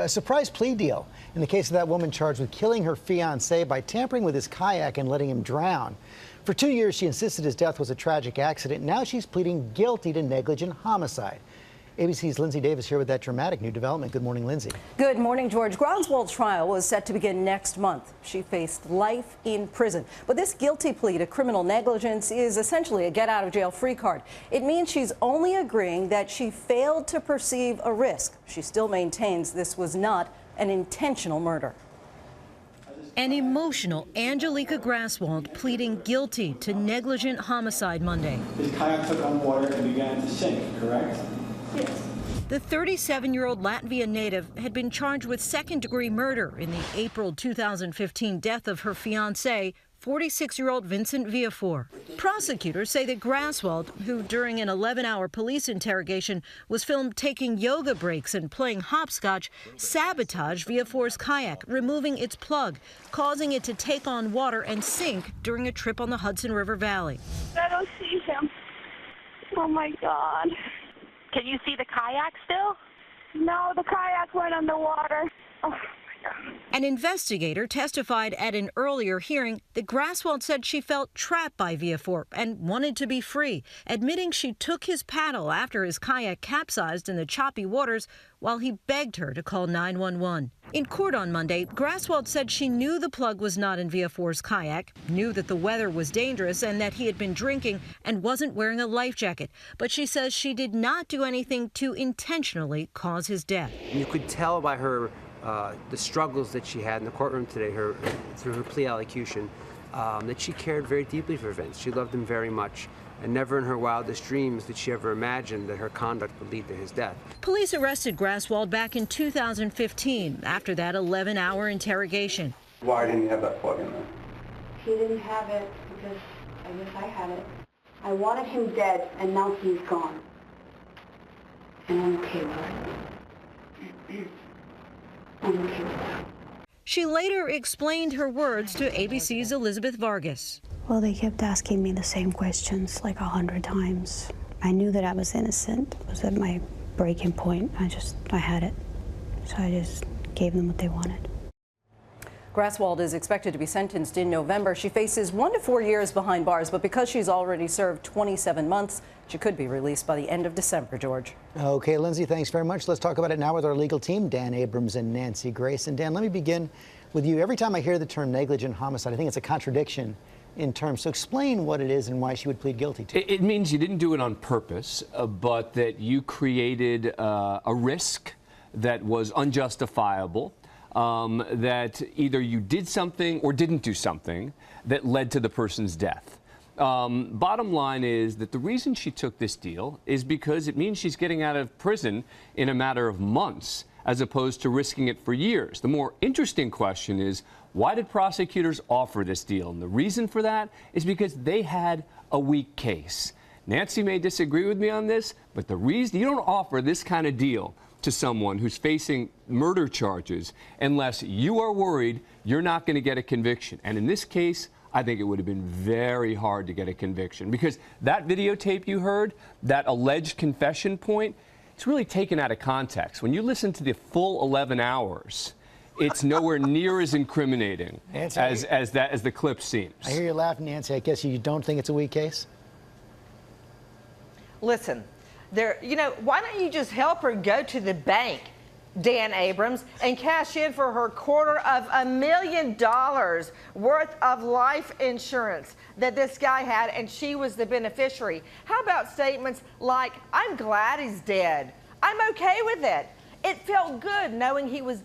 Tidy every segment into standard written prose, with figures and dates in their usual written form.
A surprise plea deal in the case of that woman charged with killing her fiancé by tampering with his kayak and letting him drown. For 2 years, she insisted his death was a tragic accident. Now she's pleading guilty to negligent homicide. ABC's Lindsay Davis here with that dramatic new development. Good morning, Lindsay. Good morning, George. Graswold's trial was set to begin next month. She faced life in prison. But this guilty plea to criminal negligence is essentially a get-out-of-jail-free card. It means she's only agreeing that she failed to perceive a risk. She still maintains this was not an intentional murder. An emotional Angelica Graswold pleading guilty to negligent homicide Monday. His kayak took on water and began to sink, correct? Yes. The 37-year-old Latvian native had been charged with second-degree murder in the April 2015 death of her fiancé, 46-year-old Vincent Viafor. Prosecutors say that Graswold, who during an 11-hour police interrogation was filmed taking yoga breaks and playing hopscotch, sabotaged Viafor's kayak, removing its plug, causing it to take on water and sink during a trip on the Hudson River Valley. I don't see him. Oh, my God. Can you see the kayak still? No, the kayak went underwater. Oh, my God. An investigator testified at an earlier hearing that Graswold said she felt trapped by Viafor and wanted to be free, admitting she took his paddle after his kayak capsized in the choppy waters while he begged her to call 911. In court on Monday, Graswold said she knew the plug was not in Viafor's kayak, knew that the weather was dangerous and that he had been drinking and wasn't wearing a life jacket, but she says she did not do anything to intentionally cause his death. You could tell by her the struggles that she had in the courtroom today, through her plea allocution, that she cared very deeply for Vince. She loved him very much, and never in her wildest dreams did she ever imagine that her conduct would lead to his death. Police arrested Graswold back in 2015 after that 11-hour interrogation. Why didn't you have that plug in there? He didn't have it because I wish I had it. I wanted him dead, and now he's gone. And I'm okay with it. She later explained her words to ABC's Elizabeth Vargas. Well, they kept asking me the same questions like 100 times. I knew that I was innocent. It was at my breaking point. I had it. So I just gave them what they wanted. Graswold is expected to be sentenced in November. She faces 1 to 4 years behind bars, but because she's already served 27 months, she could be released by the end of December, George. Okay, Lindsay, thanks very much. Let's talk about it now with our legal team, Dan Abrams and Nancy Grace. And Dan, let me begin with you. Every time I hear the term negligent homicide, I think it's a contradiction in terms. So explain what it is and why she would plead guilty to it. It means you didn't do it on purpose, but that you created a risk that was unjustifiable. That either you did something or didn't do something that led to the person's death. Bottom line is that the reason she took this deal is because it means she's getting out of prison in a matter of months as opposed to risking it for years. The more interesting question is, why did prosecutors offer this deal? And the reason for that is because they had a weak case. Nancy may disagree with me on this, but the reason you don't offer this kind of deal to someone who's facing murder charges unless you are worried you're not going to get a conviction. And in this case, I think it would have been very hard to get a conviction because that videotape you heard, that alleged confession point, it's really taken out of context. When you listen to the full 11 hours, it's nowhere near as incriminating as the clip seems. I hear you laughing, Nancy. I guess you don't think it's a weak case? Listen. Why don't you just help her go to the bank, Dan Abrams, and cash in for her $250,000 worth of life insurance that this guy had, and she was the beneficiary? How about statements like, I'm glad he's dead. I'm okay with it. It felt good knowing he was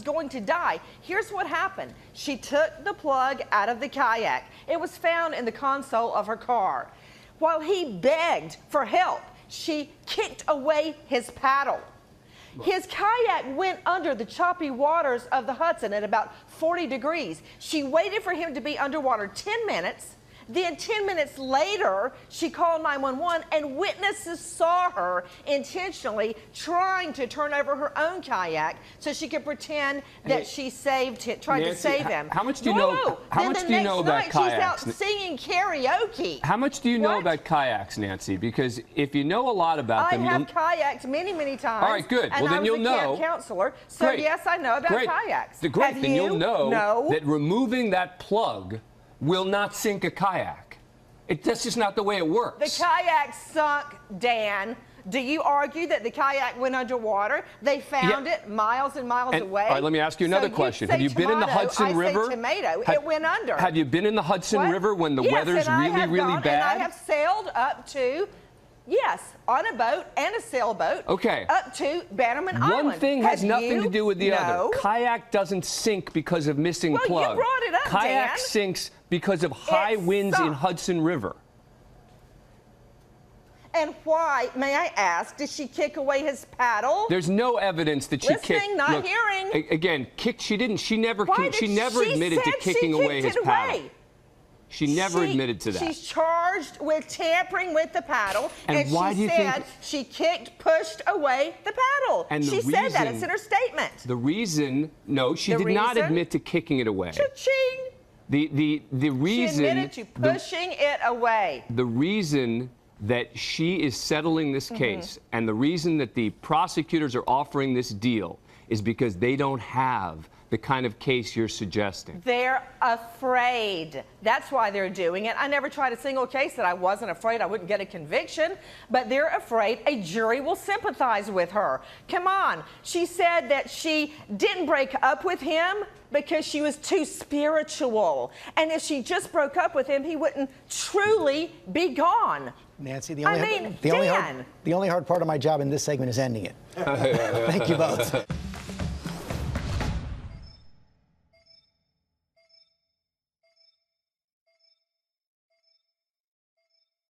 going to die. Here's what happened. She took the plug out of the kayak. It was found in the console of her car. While he begged for help, she kicked away his paddle. His kayak went under the choppy waters of the Hudson at about 40 degrees. She waited for him to be underwater 10 minutes. Then 10 minutes later, she called 911, and witnesses saw her intentionally trying to turn over her own kayak so she could pretend that she tried to save him. How much do you know? How much do you know about kayaks? She's out singing karaoke. How much do you know about kayaks, Nancy? Because if you know a lot about them, I have kayaked many, many times. All right, good. And well, then you'll know. I was a camp counselor, so Great. yes, I know about kayaks. Great. Have then you? You'll know No. that removing that plug will not sink a kayak. That's just not the way it works. The kayak sunk, Dan. Do you argue that the kayak went underwater? They found it miles and miles away. All right, let me ask you another question. Have you been in the Hudson River? I say tomato. It went under. Have you been in the Hudson River when the weather's really, really bad? And I have sailed up to, on a boat and a sailboat. Okay. Up to Bannerman Island. One thing has nothing to do with the other. No. Kayak doesn't sink because of missing plug. Well, you brought it up, Kayak Dan. sinks because of high winds in Hudson River. And why, may I ask, did she kick away his paddle? There's no evidence that she kicked. Listening, not hearing. Again, kicked. She didn't. She never. She never she admitted to said kicking she away his kicked it paddle. away. She never admitted to that. She's charged with tampering with the paddle, And why do you she said think- she pushed away the paddle. And the she said that. reason- It's in her statement. The reason, no, she The did not reason? admit to kicking it away. Cha-ching. The reason. She admitted to pushing it away. The reason that she is settling this case and the reason that the prosecutors are offering this deal is because they don't have the kind of case you're suggesting. They're afraid. That's why they're doing it. I never tried a single case that I wasn't afraid I wouldn't get a conviction, but they're afraid a jury will sympathize with her. Come on. She said that she didn't break up with him because she was too spiritual. And if she just broke up with him, he wouldn't truly be gone. Nancy, Dan. the only hard part of my job in this segment is ending it. Thank you both.